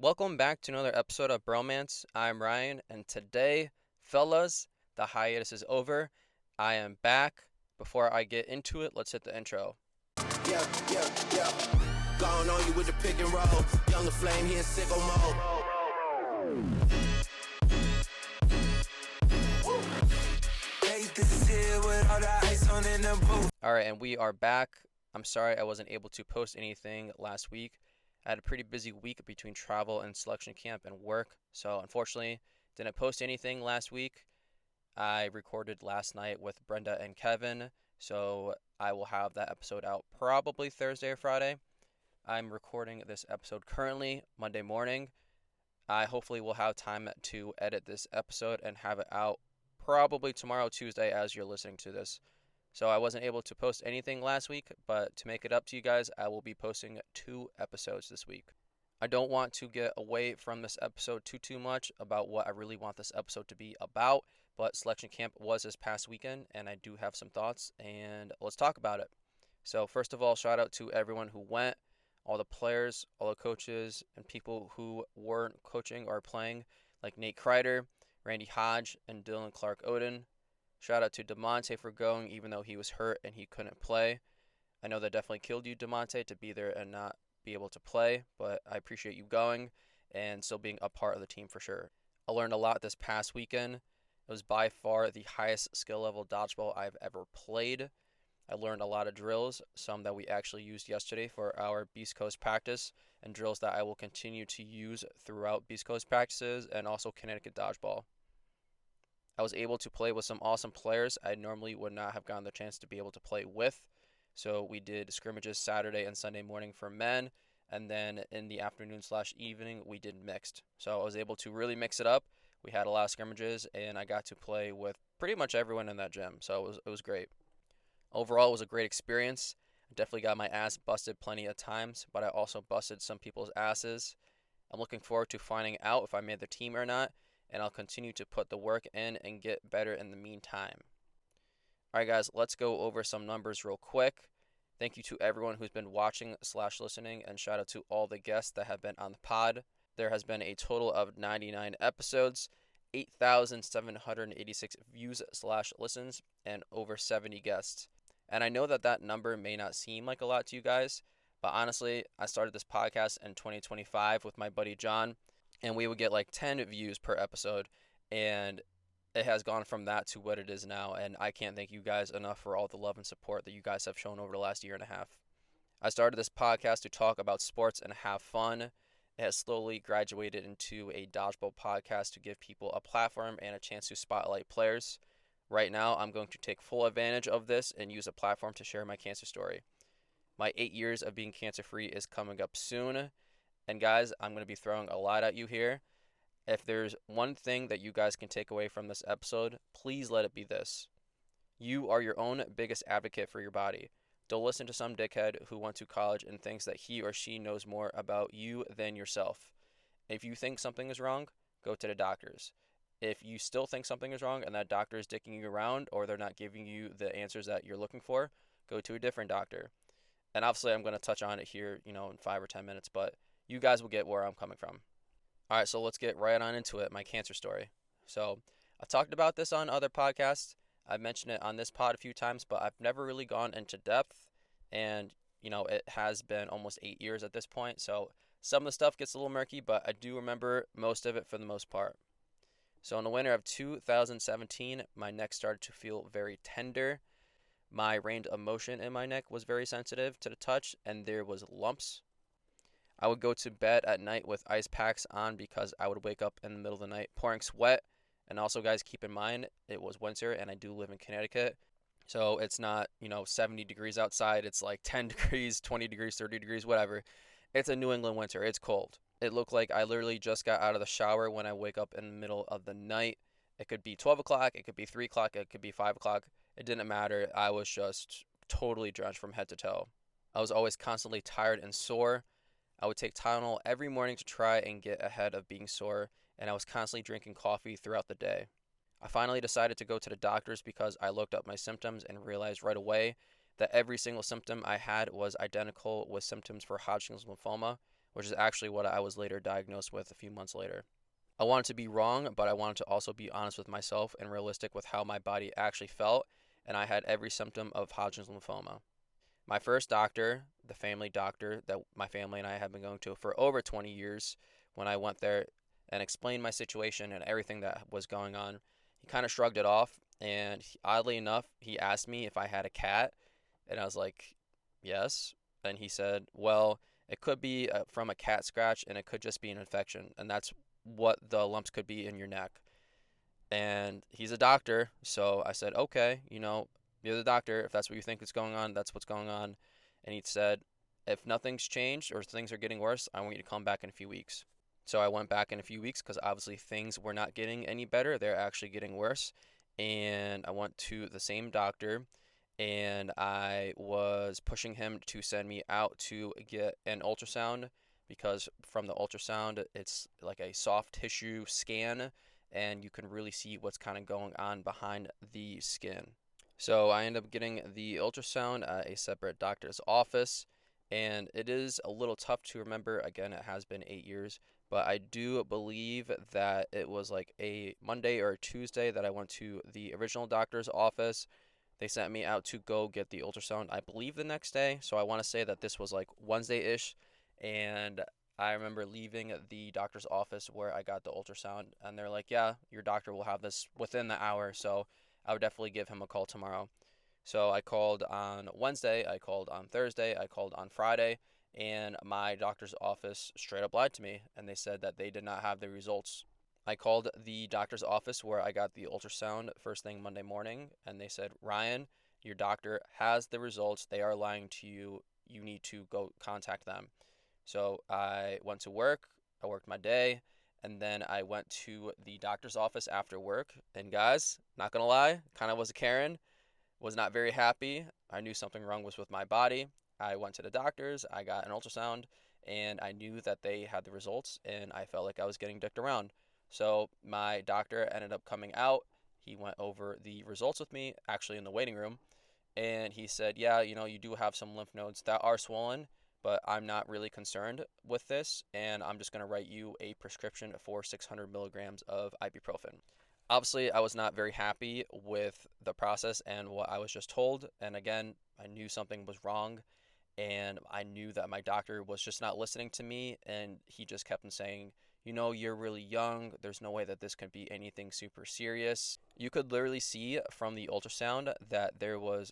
Welcome back to another episode of Bromance. I'm Ryan, and today, fellas, the hiatus is over. I am back. Before I get into it, let's hit the intro. Yeah, yeah, yeah. Gone on you with the pick and roll. Younger flame, he in sicko mode. This here with all the ice on in the booth. Alright, and we are back. I'm sorry I wasn't able to post anything last week. I had a pretty busy week between travel and selection camp and work, so unfortunately, didn't post anything last week. I recorded last night with Brenda and Kevin, so I will have that episode out probably Thursday or Friday. I'm recording this episode currently Monday morning. I hopefully will have time to edit this episode and have it out probably tomorrow, Tuesday, as you're listening to this. So I wasn't able to post anything last week, but to make it up to you guys, I will be posting 2 episodes this week. I don't want to get away from this episode too much about what I really want this episode to be about, but selection camp was this past weekend, and I do have some thoughts, and let's talk about it. So first of all, shout out to everyone who went, all the players, all the coaches, and people who weren't coaching or playing, like Nate Kreider, Randy Hodge, and Dylan Clark Oden. Shout out to DeMonte for going, even though he was hurt and he couldn't play. I know that definitely killed you, DeMonte, to be there and not be able to play, but I appreciate you going and still being a part of the team for sure. I learned a lot this past weekend. It was by far the highest skill level dodgeball I've ever played. I learned a lot of drills, some that we actually used yesterday for our Beast Coast practice, and drills that I will continue to use throughout Beast Coast practices and also Connecticut dodgeball. I was able to play with some awesome players I normally would not have gotten the chance to be able to play with. So we did scrimmages Saturday and Sunday morning for men, and then in the afternoon/evening we did mixed. So I was able to really mix it up. We had a lot of scrimmages, and I got to play with pretty much everyone in that gym. So it was great. Overall, it was a great experience. I definitely got my ass busted plenty of times, but I also busted some people's asses. I'm looking forward to finding out if I made the team or not, and I'll continue to put the work in and get better in the meantime. Alright guys, let's go over some numbers real quick. Thank you to everyone who's been watching/listening, and shout out to all the guests that have been on the pod. There has been a total of 99 episodes, 8,786 views/listens, and over 70 guests. And I know that that number may not seem like a lot to you guys, but honestly, I started this podcast in 2025 with my buddy John, and we would get like 10 views per episode, and it has gone from that to what it is now, and I can't thank you guys enough for all the love and support that you guys have shown over the last year and a half. I started this podcast to talk about sports and have fun. It has slowly graduated into a dodgeball podcast to give people a platform and a chance to spotlight players. Right now, I'm going to take full advantage of this and use a platform to share my cancer story. My 8 years of being cancer-free is coming up soon, and guys, I'm going to be throwing a lot at you here. If there's one thing that you guys can take away from this episode, please let it be this. You are your own biggest advocate for your body. Don't listen to some dickhead who went to college and thinks that he or she knows more about you than yourself. If you think something is wrong, go to the doctors. If you still think something is wrong and that doctor is dicking you around or they're not giving you the answers that you're looking for, go to a different doctor. And obviously I'm going to touch on it here, in 5 or 10 minutes, but you guys will get where I'm coming from. All right, so let's get right on into it, my cancer story. So I've talked about this on other podcasts. I've mentioned it on this pod a few times, but I've never really gone into depth. And, it has been almost 8 years at this point. So some of the stuff gets a little murky, but I do remember most of it for the most part. So in the winter of 2017, my neck started to feel very tender. My range of motion in my neck was very sensitive to the touch, and there was lumps. I would go to bed at night with ice packs on because I would wake up in the middle of the night pouring sweat. And also, guys, keep in mind, it was winter and I do live in Connecticut. So it's not, 70 degrees outside. It's like 10 degrees, 20 degrees, 30 degrees, whatever. It's a New England winter. It's cold. It looked like I literally just got out of the shower when I wake up in the middle of the night. It could be 12 o'clock. It could be 3 o'clock. It could be 5 o'clock. It didn't matter. I was just totally drenched from head to toe. I was always constantly tired and sore. I would take Tylenol every morning to try and get ahead of being sore, and I was constantly drinking coffee throughout the day. I finally decided to go to the doctors because I looked up my symptoms and realized right away that every single symptom I had was identical with symptoms for Hodgkin's lymphoma, which is actually what I was later diagnosed with a few months later. I wanted to be wrong, but I wanted to also be honest with myself and realistic with how my body actually felt, and I had every symptom of Hodgkin's lymphoma. My first doctor, the family doctor that my family and I have been going to for over 20 years, when I went there and explained my situation and everything that was going on, he kind of shrugged it off. And oddly enough, he asked me if I had a cat, and I was like, yes. And he said, well, it could be from a cat scratch, and it could just be an infection, and that's what the lumps could be in your neck. And he's a doctor, so I said, okay, you're the doctor. If that's what you think is going on, that's what's going on. And he said, if nothing's changed or things are getting worse, I want you to come back in a few weeks. So I went back in a few weeks because obviously things were not getting any better. They're actually getting worse. And I went to the same doctor, and I was pushing him to send me out to get an ultrasound, because from the ultrasound, it's like a soft tissue scan, and you can really see what's kind of going on behind the skin. So I ended up getting the ultrasound at a separate doctor's office, and it is a little tough to remember. Again, it has been 8 years, but I do believe that it was like a Monday or a Tuesday that I went to the original doctor's office. They sent me out to go get the ultrasound, I believe, the next day. So I want to say that this was like Wednesday-ish, and I remember leaving the doctor's office where I got the ultrasound, and they're like, yeah, your doctor will have this within the hour, so I would definitely give him a call tomorrow. So I called on Wednesday, I called on Thursday, I called on Friday, and my doctor's office straight up lied to me, and they said that they did not have the results. I called the doctor's office where I got the ultrasound first thing Monday morning, and they said, Ryan, your doctor has the results. They are lying to you. You need to go contact them. So I went to work, I worked my day, and then I went to the doctor's office after work. And guys, not gonna lie, kind of was a Karen, was not very happy. I knew something wrong was with my body. I went to the doctors, I got an ultrasound, and I knew that they had the results, and I felt like I was getting dicked around. So my doctor ended up coming out. He went over the results with me, actually in the waiting room, and he said, yeah, you do have some lymph nodes that are swollen, but I'm not really concerned with this, and I'm just going to write you a prescription for 600 milligrams of ibuprofen. Obviously, I was not very happy with the process and what I was just told, and again, I knew something was wrong, and I knew that my doctor was just not listening to me, and he just kept on saying, you're really young, there's no way that this could be anything super serious. You could literally see from the ultrasound that there was,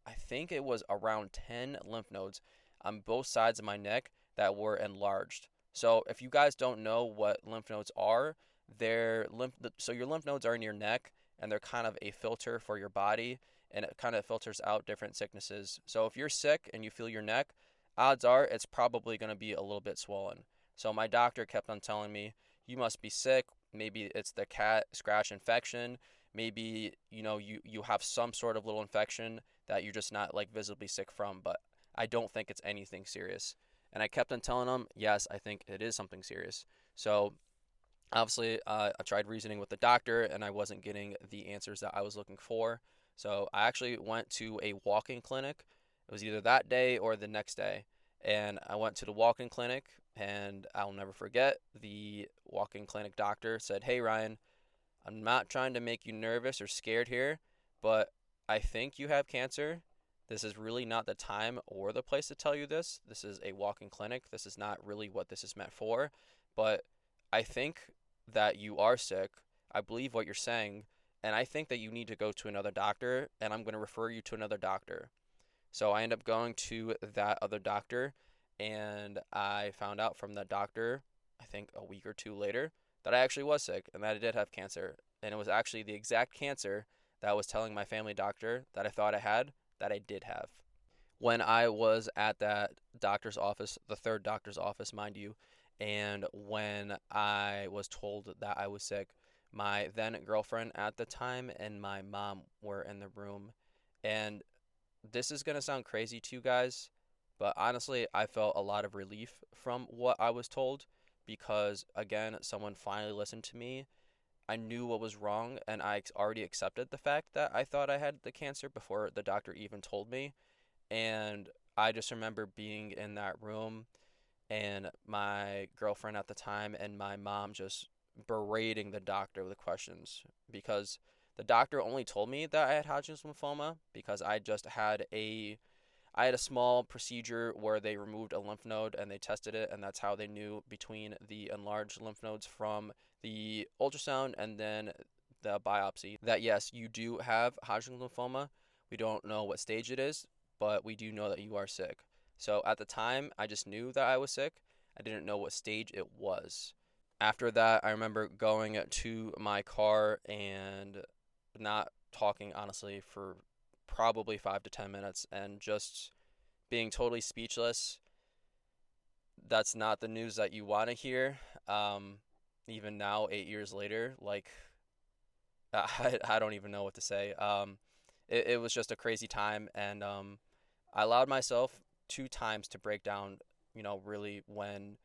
I think it was around 10 lymph nodes on both sides of my neck that were enlarged. So if you guys don't know what lymph nodes are, so your lymph nodes are in your neck, and they're kind of a filter for your body, and it kind of filters out different sicknesses. So if you're sick and you feel your neck, odds are it's probably going to be a little bit swollen. So my doctor kept on telling me, you must be sick. Maybe it's the cat scratch infection. Maybe, you have some sort of little infection that you're just not like visibly sick from, but I don't think it's anything serious. And I kept on telling him, yes, I think it is something serious. So obviously, I tried reasoning with the doctor, and I wasn't getting the answers that I was looking for. So I actually went to a walk-in clinic. It was either that day or the next day. And I went to the walk-in clinic, and I'll never forget, the walk-in clinic doctor said, hey, Ryan, I'm not trying to make you nervous or scared here, but I think you have cancer. This is really not the time or the place to tell you this. This is a walk-in clinic. This is not really what this is meant for. But I think that you are sick. I believe what you're saying. And I think that you need to go to another doctor, and I'm going to refer you to another doctor. So I end up going to that other doctor, and I found out from that doctor, I think a week or two later, that I actually was sick and that I did have cancer. And it was actually the exact cancer that I was telling my family doctor that I thought I had, that I did have. When I was at that doctor's office, the third doctor's office, mind you, and when I was told that I was sick, my then girlfriend at the time and my mom were in the room. And this is going to sound crazy to you guys, but honestly, I felt a lot of relief from what I was told, because, again, someone finally listened to me. I knew what was wrong, and I already accepted the fact that I thought I had the cancer before the doctor even told me. And I just remember being in that room, and my girlfriend at the time and my mom just berating the doctor with questions because the doctor only told me that I had Hodgkin's lymphoma because I had a small procedure where they removed a lymph node and they tested it, and that's how they knew between the enlarged lymph nodes from the ultrasound and then the biopsy that yes, you do have Hodgkin's lymphoma. We don't know what stage it is, but we do know that you are sick. So at the time, I just knew that I was sick. I didn't know what stage it was. After that, I remember going to my car and not talking honestly for probably 5 to 10 minutes and just being totally speechless. That's not the news that you want to hear. Even now, 8 years later, like I don't even know what to say. It was just a crazy time, and I allowed myself 2 times to break down. Really when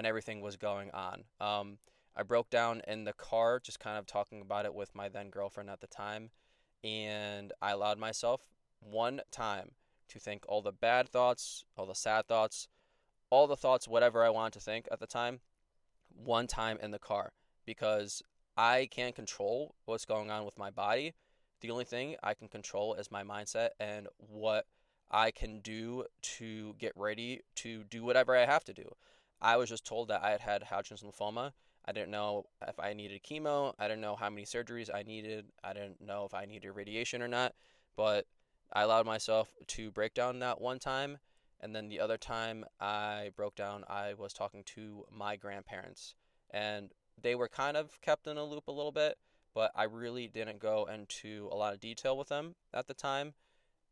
everything was going on. I broke down in the car, just kind of talking about it with my then girlfriend at the time, and I allowed myself 1 time to think all the bad thoughts, all the sad thoughts, all the thoughts, whatever I wanted to think at the time, 1 time in the car because I can't control what's going on with my body. The only thing I can control is my mindset and what I can do to get ready to do whatever I have to do. I was just told that I had had Hodgkin's lymphoma. I didn't know if I needed chemo. I didn't know how many surgeries I needed. I didn't know if I needed radiation or not. But I allowed myself to break down that 1 time. And then the other time I broke down, I was talking to my grandparents. And they were kind of kept in a loop a little bit, but I really didn't go into a lot of detail with them at the time.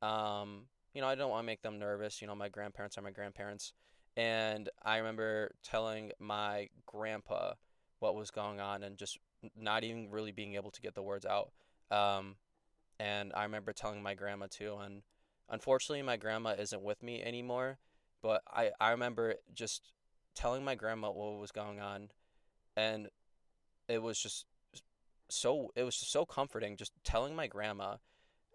I don't want to make them nervous. My grandparents are my grandparents. And I remember telling my grandpa what was going on and just not even really being able to get the words out. Um, and I remember telling my grandma too. And unfortunately, my grandma isn't with me anymore. But I remember just telling my grandma what was going on. And it was just so comforting just telling my grandma.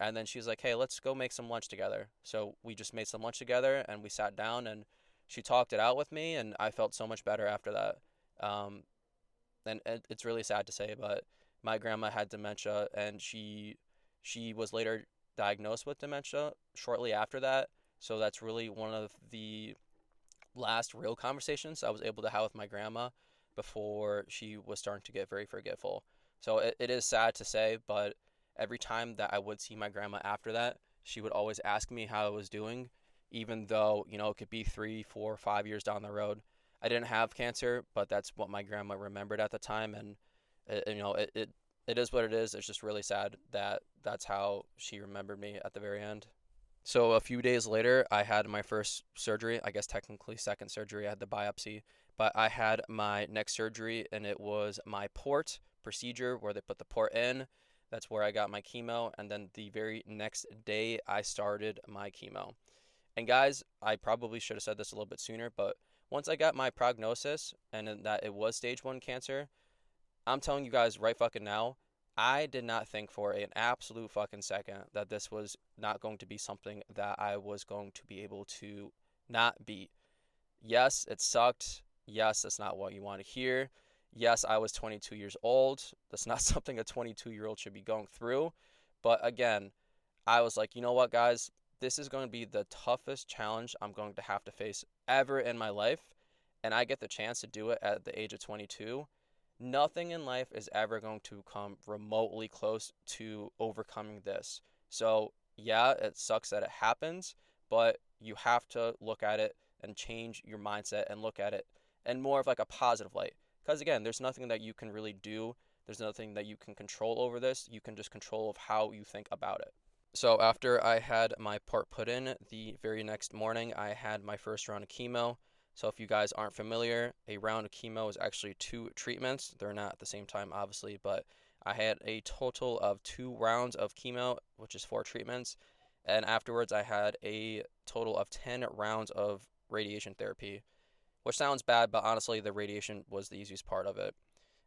And then she was like, hey, let's go make some lunch together. So we just made some lunch together and we sat down and she talked it out with me, and I felt so much better after that. Um, and it's really sad to say, but my grandma had dementia, and she was later diagnosed with dementia shortly after that. So that's really one of the last real conversations I was able to have with my grandma before she was starting to get very forgetful. So it is sad to say, but every time that I would see my grandma after that, she would always ask me how I was doing, even though, it could be 3, 4, 5 years down the road. I didn't have cancer, but that's what my grandma remembered at the time. And, it is what it is. It's just really sad that that's how she remembered me at the very end. So a few days later, I had my first surgery. I guess technically second surgery. I had the biopsy, but I had my next surgery, and it was my port procedure where they put the port in. That's where I got my chemo, and then the very next day, I started my chemo. And guys, I probably should have said this a little bit sooner, but once I got my prognosis and that it was stage 1 cancer, I'm telling you guys right fucking now, I did not think for an absolute fucking second that this was not going to be something that I was going to be able to not beat. Yes, it sucked. Yes, that's not what you want to hear. Yes, I was 22 years old. That's not something a 22-year-old should be going through. But again, I was like, you know what, guys? This is going to be the toughest challenge I'm going to have to face ever in my life. And I get the chance to do it at the age of 22. Nothing in life is ever going to come remotely close to overcoming this. So, yeah, it sucks that it happens, but you have to look at it and change your mindset and look at it in more of like a positive light. Because again, there's nothing that you can really do. There's nothing that you can control over this. You can just control of how you think about it. So after I had my part put in, the very next morning, I had my first round of chemo. So if you guys aren't familiar, a round of chemo is actually 2 treatments. They're not at the same time, obviously, but I had a total of 2 rounds of chemo, which is 4 treatments. And afterwards, I had a total of 10 rounds of radiation therapy, which sounds bad, but honestly, the radiation was the easiest part of it.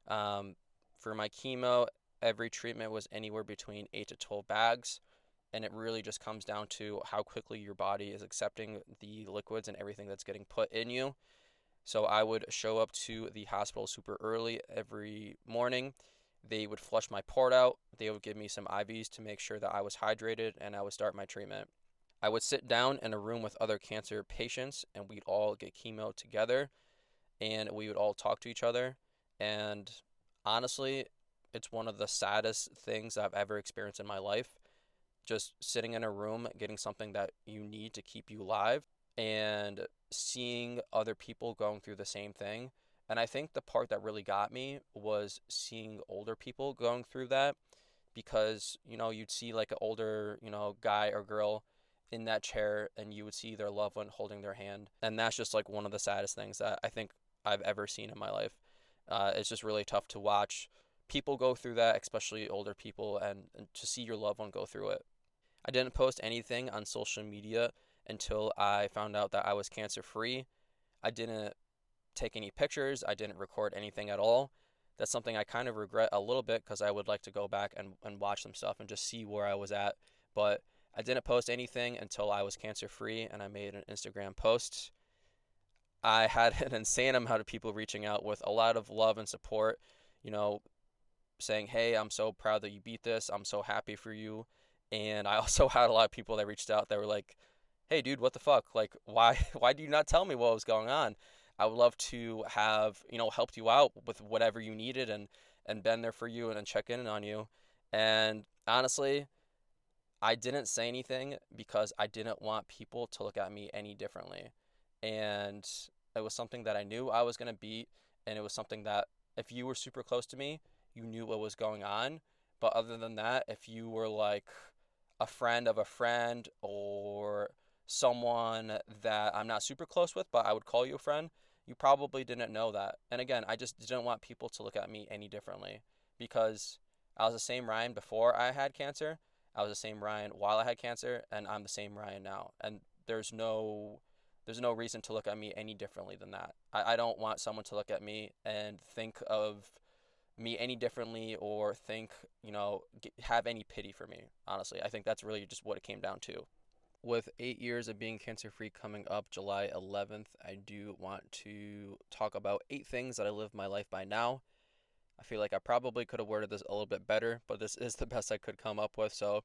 For my chemo, every treatment was anywhere between 8 to 12 bags. and it really just comes down to how quickly your body is accepting the liquids and everything that's getting put in you. So I would show up to the hospital super early every morning. They would flush my port out. They would give me some IVs to make sure that I was hydrated, and I would start my treatment. I would sit down in a room with other cancer patients, and we'd all get chemo together, and we would all talk to each other. And honestly, it's one of the saddest things I've ever experienced in my life. Just sitting in a room, getting something that you need to keep you alive, and seeing other people going through the same thing. And I think the part that really got me was seeing older people going through that, because, you'd see like an older, guy or girl in that chair, and you would see their loved one holding their hand. And that's just like one of the saddest things that I think I've ever seen in my life. It's just really tough to watch people go through that, especially older people, and to see your loved one go through it. I didn't post anything on social media until I found out that I was cancer free. I didn't take any pictures. I didn't record anything at all. That's something I kind of regret a little bit, because I would like to go back and watch some stuff and just see where I was at. But I didn't post anything until I was cancer free, and I made an Instagram post. I had an insane amount of people reaching out with a lot of love and support, you know, saying, hey, I'm so proud that you beat this. I'm so happy for you. And I also had a lot of people that reached out that were like, hey, dude, what the fuck? Like, why do you not tell me what was going on? I would love to have, helped you out with whatever you needed, and been there for you, and check in on you. And honestly, I didn't say anything because I didn't want people to look at me any differently. And it was something that I knew I was going to beat. And it was something that if you were super close to me, you knew what was going on. But other than that, if you were like a friend of a friend, or someone that I'm not super close with, but I would call you a friend, you probably didn't know that. And again, I just didn't want people to look at me any differently, because I was the same Ryan before I had cancer. I was the same Ryan while I had cancer, and I'm the same Ryan now. And there's no reason to look at me any differently than that. I don't want someone to look at me and think of me any differently, or think, have any pity for me. Honestly, I think that's really just what it came down to. With 8 years of being cancer free coming up July 11th, I do want to talk about 8 things that I live my life by now. I feel like I probably could have worded this a little bit better, but this is the best I could come up with. So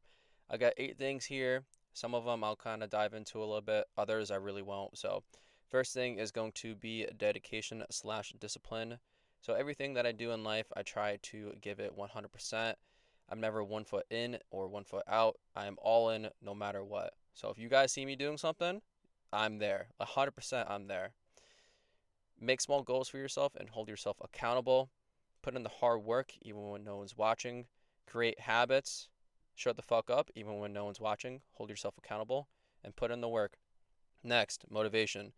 I got 8 things here. Some of them I'll kind of dive into a little bit, others I really won't. So first thing is going to be dedication slash discipline. So everything that I do in life, I try to give it 100%. I'm never 1 foot in or 1 foot out. I am all in no matter what. So if you guys see me doing something, I'm there. 100% I'm there. Make small goals for yourself and hold yourself accountable. Put in the hard work even when no one's watching. Create habits. Shut the fuck up even when no one's watching. Hold yourself accountable and put in the work. Next, motivation.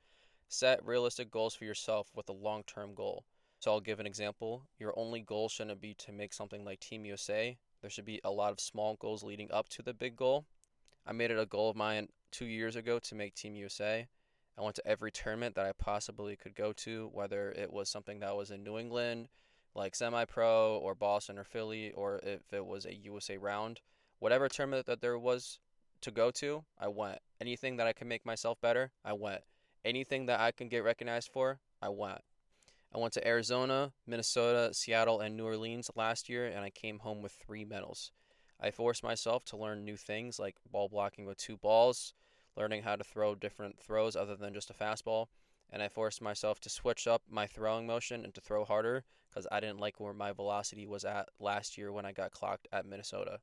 Set realistic goals for yourself with a long-term goal. So I'll give an example. Your only goal shouldn't be to make something like Team USA. There should be a lot of small goals leading up to the big goal. I made it a goal of mine 2 years ago to make Team USA. I went to every tournament that I possibly could go to, whether it was something that was in New England, like semi-pro, or Boston or Philly, or if it was a USA round. Whatever tournament that there was to go to, I went. Anything that I could make myself better, I went. Anything that I can get recognized for, I went. I went to Arizona, Minnesota, Seattle, and New Orleans last year, and I came home with 3 medals. I forced myself to learn new things like ball blocking with 2 balls, learning how to throw different throws other than just a fastball, and I forced myself to switch up my throwing motion and to throw harder, because I didn't like where my velocity was at last year when I got clocked at Minnesota.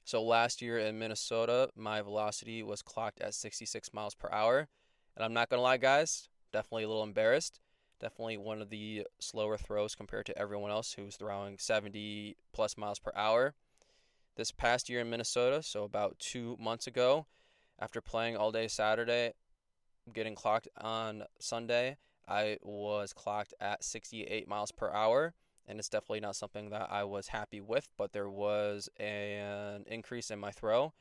So last year in Minnesota, my velocity was clocked at 66 miles per hour, and I'm not going to lie, guys, definitely a little embarrassed. Definitely one of the slower throws compared to everyone else who's throwing 70 plus miles per hour. This past year in Minnesota, so about 2 months ago, after playing all day Saturday, getting clocked on Sunday, I was clocked at 68 miles per hour, and it's definitely not something that I was happy with, but there was an increase in my throw.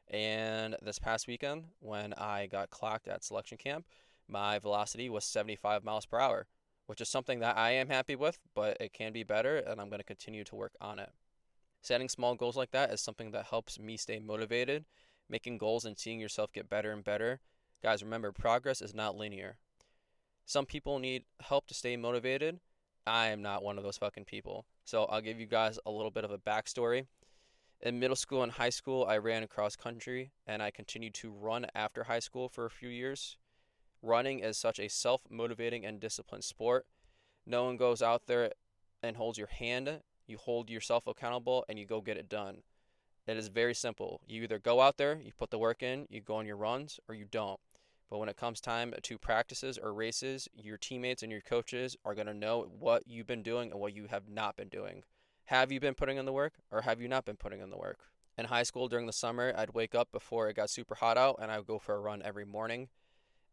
And this past weekend, when I got clocked at selection camp, my velocity was 75 miles per hour, which is something that I am happy with, but it can be better, and I'm going to continue to work on it. Setting small goals like that is something that helps me stay motivated, making goals and seeing yourself get better and better. Guys, remember, progress is not linear. Some people need help to stay motivated. I am not one of those fucking people. So I'll give you guys a little bit of a backstory. In middle school and high school, I ran cross country, and I continued to run after high school for a few years. Running is such a self-motivating and disciplined sport. No one goes out there and holds your hand. You hold yourself accountable and you go get it done. It is very simple. You either go out there, you put the work in, you go on your runs, or you don't. But when it comes time to practices or races, your teammates and your coaches are going to know what you've been doing and what you have not been doing. Have you been putting in the work, or have you not been putting in the work? In high school during the summer, I'd wake up before it got super hot out and I would go for a run every morning.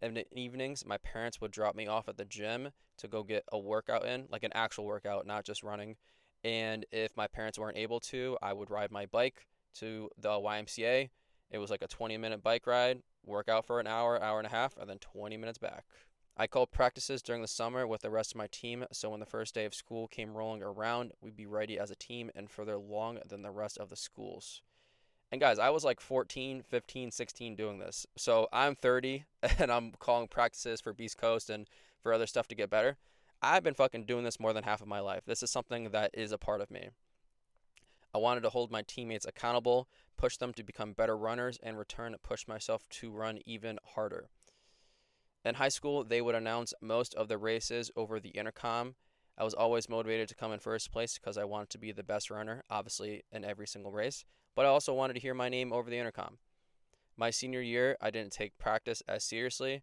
In the evenings, my parents would drop me off at the gym to go get a workout in, like an actual workout, not just running. And if my parents weren't able to, I would ride my bike to the YMCA. It was like a 20-minute bike ride, work out for an hour, hour and a half, and then 20 minutes back. I called practices during the summer with the rest of my team, so when the first day of school came rolling around, we'd be ready as a team and further along than the rest of the schools. And guys, I was like 14, 15, 16 doing this. So I'm 30 and I'm calling practices for Beast Coast and for other stuff to get better. I've been fucking doing this more than half of my life. This is something that is a part of me. I wanted to hold my teammates accountable, push them to become better runners, and in return push myself to run even harder. In high school, they would announce most of the races over the intercom. I was always motivated to come in first place because I wanted to be the best runner, obviously, in every single race. But I also wanted to hear my name over the intercom. My senior year, I didn't take practice as seriously.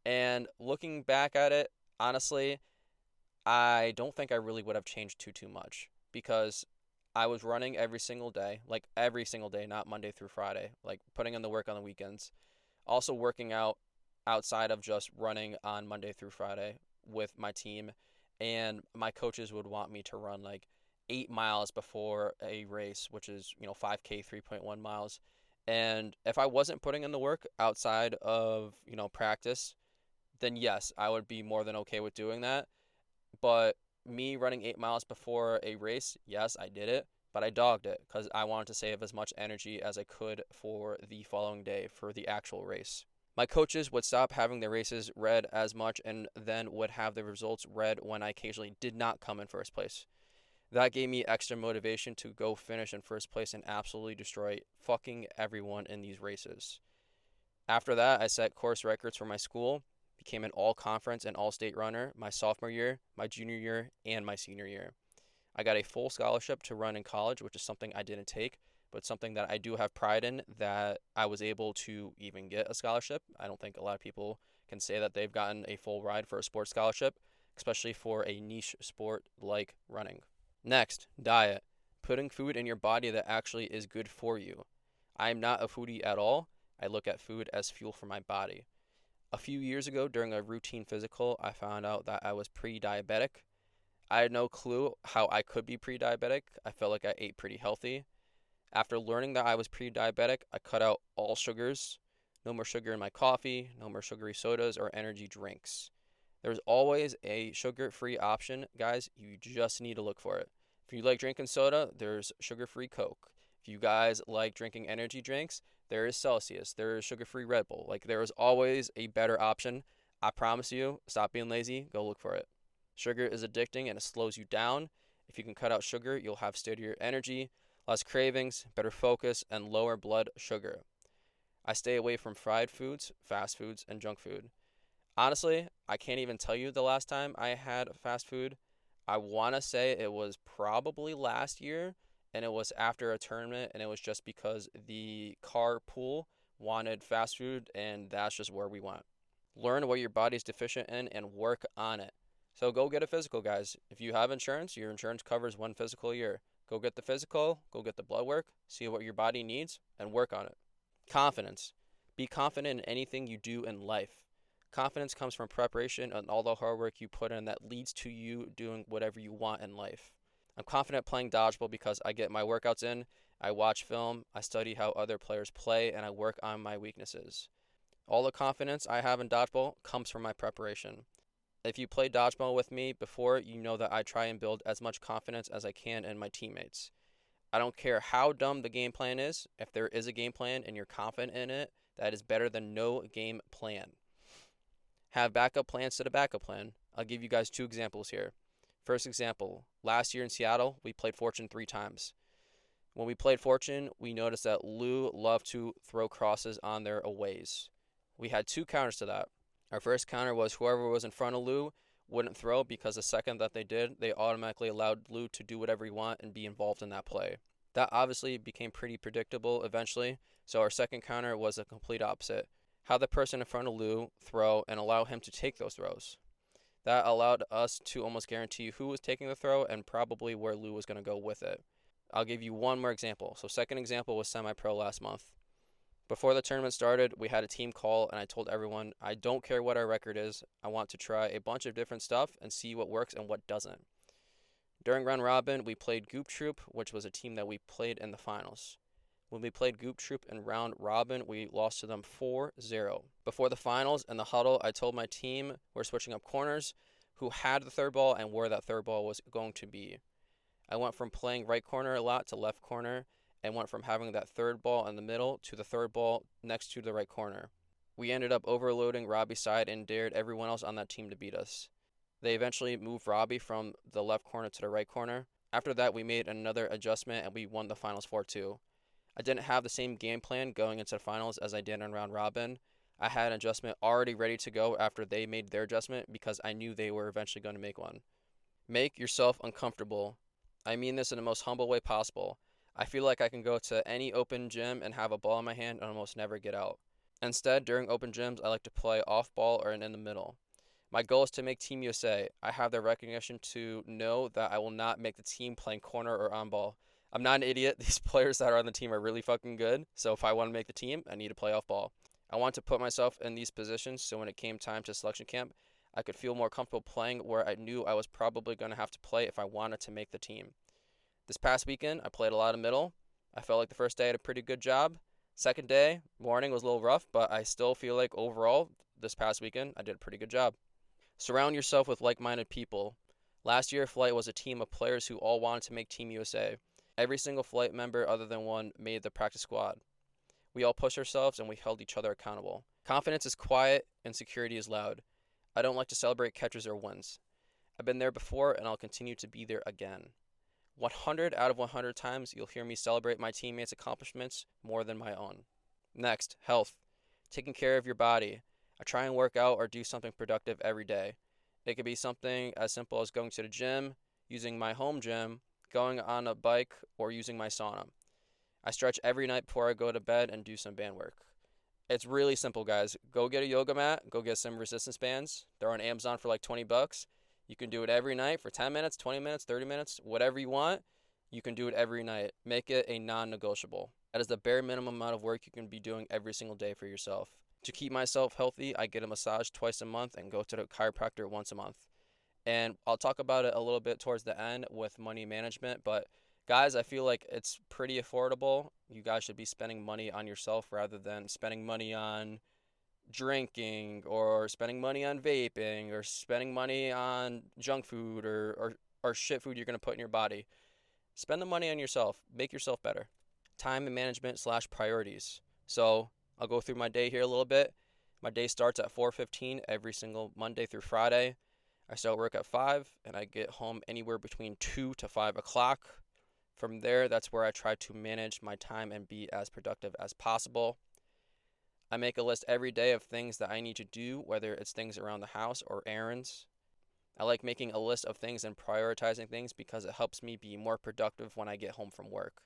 And looking back at it, honestly, I don't think I really would have changed too much because I was running every single day, like every single day, not Monday through Friday, like putting in the work on the weekends. Also working out outside of just running on Monday through Friday with my team. And my coaches would want me to run like 8 miles before a race, which is, 5K, 3.1 miles. And if I wasn't putting in the work outside of, practice, then yes, I would be more than okay with doing that. But me running 8 miles before a race, yes, I did it, but I dogged it because I wanted to save as much energy as I could for the following day for the actual race. My coaches would stop having the races read as much and then would have the results read when I occasionally did not come in first place. That gave me extra motivation to go finish in first place and absolutely destroy fucking everyone in these races. After that, I set course records for my school, became an all-conference and all-state runner my sophomore year, my junior year, and my senior year. I got a full scholarship to run in college, which is something I didn't take, but something that I do have pride in that I was able to even get a scholarship. I don't think a lot of people can say that they've gotten a full ride for a sports scholarship, especially for a niche sport like running. Next, diet. Putting food in your body that actually is good for you. I am not a foodie at all. I look at food as fuel for my body. A few years ago, during a routine physical, I found out that I was pre-diabetic. I had no clue how I could be pre-diabetic. I felt like I ate pretty healthy. After learning that I was pre-diabetic, I cut out all sugars. No more sugar in my coffee, no more sugary sodas or energy drinks. There's always a sugar-free option, guys. You just need to look for it. If you like drinking soda, there's sugar-free Coke. If you guys like drinking energy drinks, there is Celsius. There is sugar-free Red Bull. Like, there is always a better option. I promise you, stop being lazy. Go look for it. Sugar is addicting and it slows you down. If you can cut out sugar, you'll have steadier energy, less cravings, better focus, and lower blood sugar. I stay away from fried foods, fast foods, and junk food. Honestly, I can't even tell you the last time I had fast food. I want to say it was probably last year, and it was after a tournament, and it was just because the carpool wanted fast food, and that's just where we went. Learn what your body's deficient in and work on it. So go get a physical, guys. If you have insurance, your insurance covers one physical a year. Go get the physical, go get the blood work, see what your body needs, and work on it. Confidence. Be confident in anything you do in life. Confidence comes from preparation and all the hard work you put in that leads to you doing whatever you want in life. I'm confident playing dodgeball because I get my workouts in, I watch film, I study how other players play, and I work on my weaknesses. All the confidence I have in dodgeball comes from my preparation. If you played dodgeball with me before, you know that I try and build as much confidence as I can in my teammates. I don't care how dumb the game plan is. If there is a game plan and you're confident in it, that is better than no game plan. Have backup plans to the backup plan. I'll give you guys 2 examples here. First example, last year in Seattle, we played Fortune 3 times. When we played Fortune, we noticed that Lou loved to throw crosses on their aways. We had 2 counters to that. Our first counter was whoever was in front of Lou wouldn't throw, because the second that they did, they automatically allowed Lou to do whatever he want and be involved in that play. That obviously became pretty predictable eventually, so our second counter was a complete opposite. Have the person in front of Lou throw and allow him to take those throws. That allowed us to almost guarantee who was taking the throw and probably where Lou was going to go with it. I'll give you one more example. So second example was semi-pro last month. Before the tournament started, we had a team call, and I told everyone, I don't care what our record is. I want to try a bunch of different stuff and see what works and what doesn't. During round robin, we played Goop Troop, which was a team that we played in the finals. When we played Goop Troop in round robin, we lost to them 4-0. Before the finals, in the huddle, I told my team we're switching up corners, who had the third ball and where that third ball was going to be. I went from playing right corner a lot to left corner, and went from having that third ball in the middle to the third ball next to the right corner. We ended up overloading Robbie's side and dared everyone else on that team to beat us. They eventually moved Robbie from the left corner to the right corner. After that, we made another adjustment and we won the finals 4-2. I didn't have the same game plan going into the finals as I did in round robin. I had an adjustment already ready to go after they made their adjustment, because I knew they were eventually going to make one. Make yourself uncomfortable. I mean this in the most humble way possible. I feel like I can go to any open gym and have a ball in my hand and almost never get out. Instead, during open gyms, I like to play off ball or in the middle. My goal is to make Team USA. I have the recognition to know that I will not make the team playing corner or on ball. I'm not an idiot. These players that are on the team are really fucking good. So if I want to make the team, I need to play off ball. I want to put myself in these positions so when it came time to selection camp, I could feel more comfortable playing where I knew I was probably going to have to play if I wanted to make the team. This past weekend, I played a lot of middle. I felt like the first day I had a pretty good job. Second day, morning was a little rough, but I still feel like overall, this past weekend, I did a pretty good job. Surround yourself with like-minded people. Last year, Flight was a team of players who all wanted to make Team USA. Every single Flight member other than one made the practice squad. We all pushed ourselves and we held each other accountable. Confidence is quiet and security is loud. I don't like to celebrate catches or wins. I've been there before and I'll continue to be there again. 100 out of 100 times, you'll hear me celebrate my teammates' accomplishments more than my own. Next, health. Taking care of your body. I try and work out or do something productive every day. It could be something as simple as going to the gym, using my home gym, going on a bike, or using my sauna. I stretch every night before I go to bed and do some band work. It's really simple, guys. Go get a yoga mat, go get some resistance bands. They're on Amazon for like $20. You can do it every night for 10 minutes, 20 minutes, 30 minutes, whatever you want. You can do it every night. Make it a non-negotiable. That is the bare minimum amount of work you can be doing every single day for yourself. To keep myself healthy, I get a massage twice a month and go to the chiropractor once a month. And I'll talk about it a little bit towards the end with money management, but guys, I feel like it's pretty affordable. You guys should be spending money on yourself rather than spending money on drinking or spending money on vaping or spending money on junk food or shit food you're going to put in your body. Spend the money on yourself. Make yourself better. Time and management / priorities. So I'll go through my day here a little bit. My day starts at 4:15 every single Monday through Friday. I start work at 5 and I get home anywhere between 2 to 5 o'clock. From there, that's where I try to manage my time and be as productive as possible. I make a list every day of things that I need to do, whether it's things around the house or errands. I like making a list of things and prioritizing things because it helps me be more productive when I get home from work.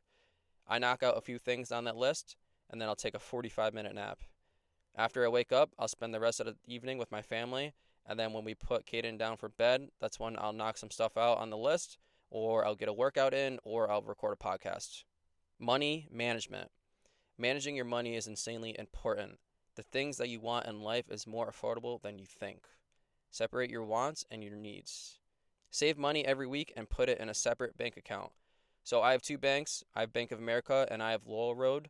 I knock out a few things on that list, and then I'll take a 45-minute nap. After I wake up, I'll spend the rest of the evening with my family, and then when we put Kaden down for bed, that's when I'll knock some stuff out on the list, or I'll get a workout in, or I'll record a podcast. Money management. Managing your money is insanely important. The things that you want in life is more affordable than you think. Separate your wants and your needs. Save money every week and put it in a separate bank account. So I have 2 banks. I have Bank of America and I have Laurel Road.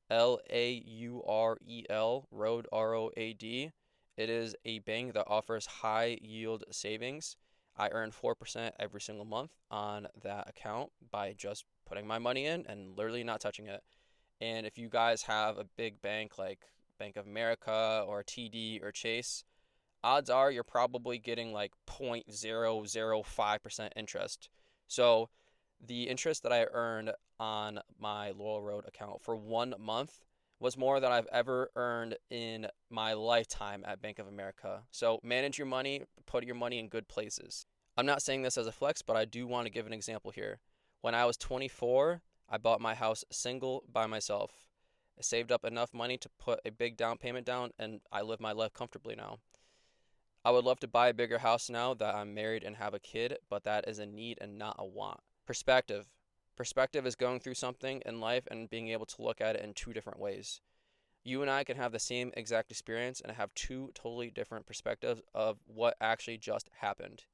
Laurel Road, ROAD. It is a bank that offers high yield savings. I earn 4% every single month on that account by just putting my money in and literally not touching it. And if you guys have a big bank like Bank of America or TD or Chase, odds are you're probably getting like 0.005% interest. So the interest that I earned on my Laurel Road account for 1 month was more than I've ever earned in my lifetime at Bank of America. So manage your money, put your money in good places. I'm not saying this as a flex, but I do want to give an example here. When I was 24, I bought my house single by myself. I saved up enough money to put a big down payment down, and I live my life comfortably now. I would love to buy a bigger house now that I'm married and have a kid, but that is a need and not a want. Perspective. Perspective is going through something in life and being able to look at it in two different ways. You and I can have the same exact experience and have two totally different perspectives of what actually just happened.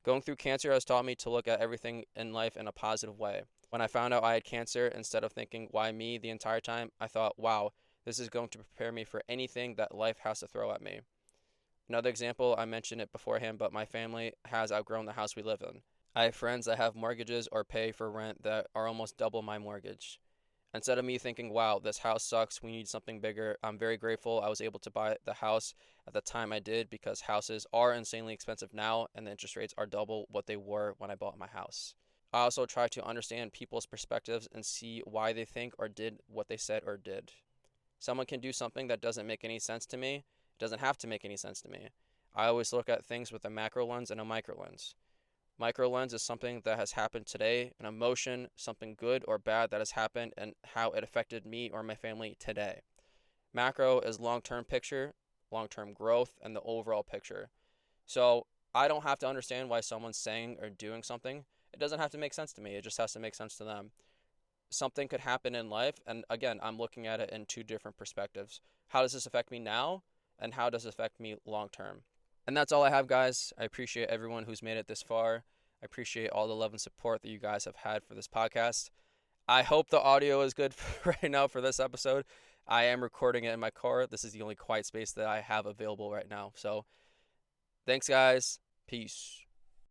Going through cancer has taught me to look at everything in life in a positive way. When I found out I had cancer, instead of thinking, why me the entire time, I thought, wow, this is going to prepare me for anything that life has to throw at me. Another example, I mentioned it beforehand, but my family has outgrown the house we live in. I have friends that have mortgages or pay for rent that are almost double my mortgage. Instead of me thinking, wow, this house sucks, we need something bigger, I'm very grateful I was able to buy the house at the time I did, because houses are insanely expensive now and the interest rates are double what they were when I bought my house. I also try to understand people's perspectives and see why they think or did what they said or did. Someone can do something that doesn't make any sense to me. It doesn't have to make any sense to me. I always look at things with a macro lens and a micro lens. Micro lens is something that has happened today, an emotion, something good or bad that has happened, and how it affected me or my family today. Macro is long-term picture, long-term growth, and the overall picture. So I don't have to understand why someone's saying or doing something. It doesn't have to make sense to me. It just has to make sense to them. Something could happen in life, and again, I'm looking at it in two different perspectives. How does this affect me now, and how does it affect me long-term? And that's all I have, guys. I appreciate everyone who's made it this far. I appreciate all the love and support that you guys have had for this podcast. I hope the audio is good right now for this episode. I am recording it in my car. This is the only quiet space that I have available right now. So thanks, guys. Peace.